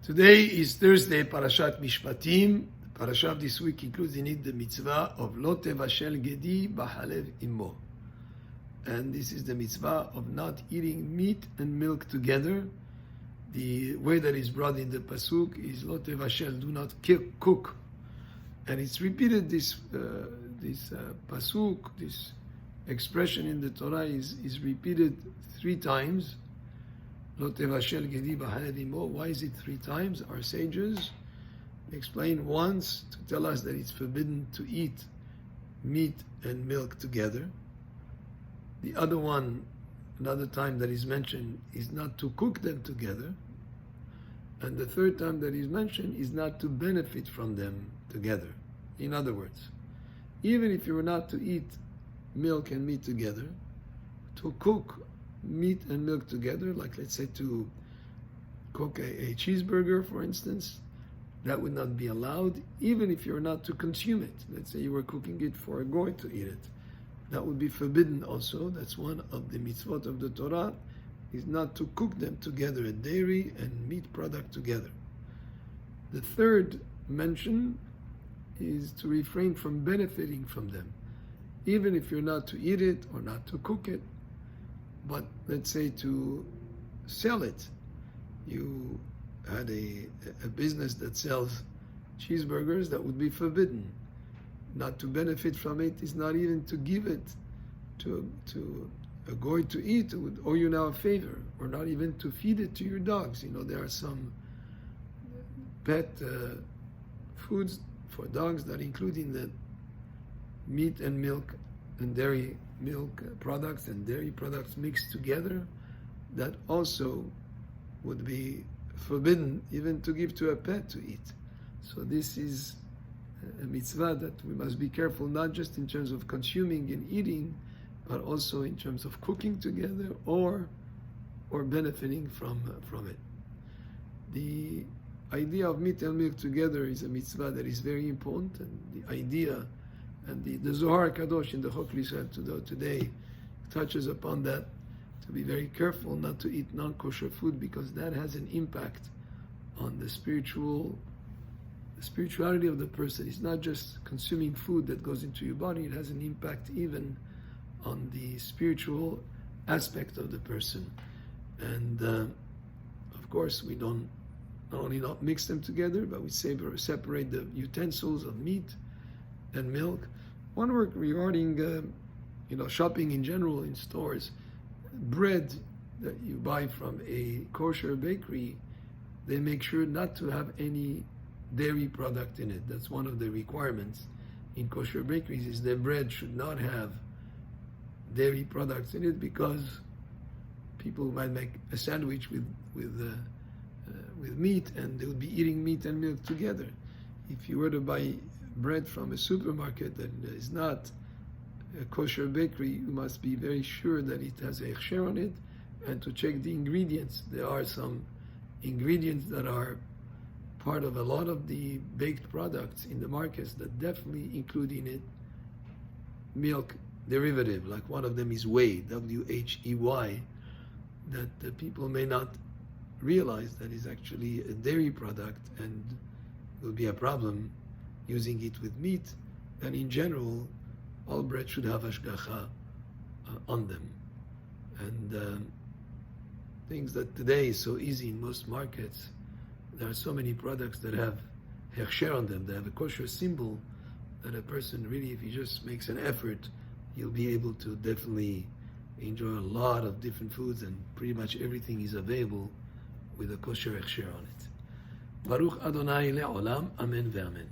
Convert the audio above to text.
Today is Thursday, Parashat Mishpatim. The parasha of this week includes in it the mitzvah of Lo tevashel gedi b'halev imo. And this is the mitzvah of not eating meat and milk together. The way that is brought in the pasuk is Lo tevashel, do not cook. And it's repeated, this pasuk, this expression in the Torah is repeated 3 times. Lo tevashel gedi b'halev imo. Why is it 3 times? Our sages explain once to tell us that it's forbidden to eat meat and milk together. The other one, another time that is mentioned, is not to cook them together. And the 3rd time that is mentioned is not to benefit from them together. In other words, even if you were not to eat milk and meat together, to cook meat and milk together, like let's say to cook a cheeseburger, for instance, that would not be allowed, even if you're not to consume it. Let's say you were cooking it for a goy to eat it. That would be forbidden also. That's one of the mitzvot of the Torah, is not to cook them together, a dairy and meat product together. The 3rd mention is to refrain from benefiting from them, even if you're not to eat it or not to cook it, but let's say to sell it. You had a business that sells cheeseburgers, that would be forbidden. Not to benefit from it is not even to give it to a goy to eat. It would owe you now a favor, or not even to feed it to your dogs. You know, there are some pet foods for dogs that include in that meat and milk and dairy milk products and dairy products mixed together, that also would be forbidden even to give to a pet to eat. So this is a mitzvah that we must be careful, not just in terms of consuming and eating, but also in terms of cooking together or benefiting from it. The idea of meat and milk together is a mitzvah that is very important, and the idea and the Zohar Kadosh in the Chok L'Israel today touches upon that, to be very careful not to eat non-kosher food, because that has an impact on the spirituality of the person. It's not just consuming food that goes into your body, it has an impact even on the spiritual aspect of the person. And of course, we don't not only not mix them together, but we separate the utensils of meat and milk. One word regarding shopping in general in stores. Bread that you buy from a kosher bakery, they make sure not to have any dairy product in it. That's one of the requirements in kosher bakeries, is their bread should not have dairy products in it, because people might make a sandwich with meat, and they would be eating meat and milk together. If you were to buy bread from a supermarket that is not a kosher bakery, you must be very sure that it has a hechsher on it, and to check the ingredients. There are some ingredients that are part of a lot of the baked products in the markets that definitely include in it milk derivative, like one of them is whey, W-H-E-Y, that the people may not realize that is actually a dairy product, and will be a problem using it with meat. And in general, all bread should have hashgacha on them. And things that today is so easy in most markets, there are so many products that have hechsher on them, they have a kosher symbol, that a person really, if he just makes an effort, he'll be able to definitely enjoy a lot of different foods, and pretty much everything is available with a kosher hechsher on it. Baruch Adonai le'olam, amen ve'amen.